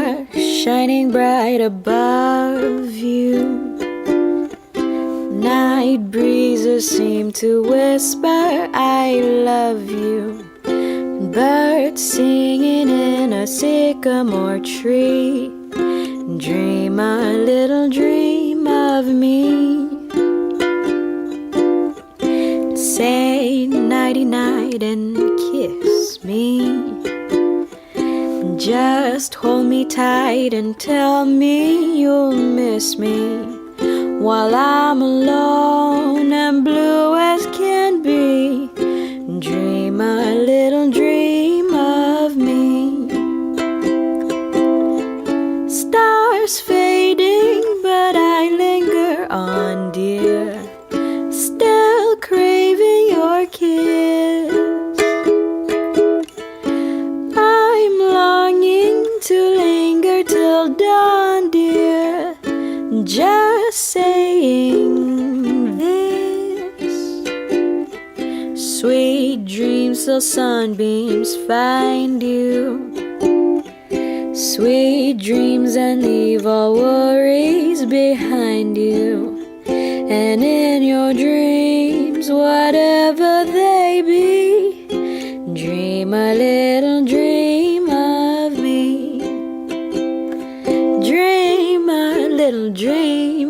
star shining bright above you. Night breezes seem to whisper, I love you. Birds singing in a sycamore tree. Dream a little dream of me. Say nighty-night and kiss me. Just hold me tight and tell me you'll miss me while I'm alone and blue as can be. Dream a little dream of me. Stars fading, but I linger on, dear, still craving your kiss. I'm longing to linger till dawn, dear, just saying this. Sweet dreams till sunbeams find you. Sweet dreams and leave all worries behind you. And in your dreams, whatever they be, dream a little dream of me. Dream a little dream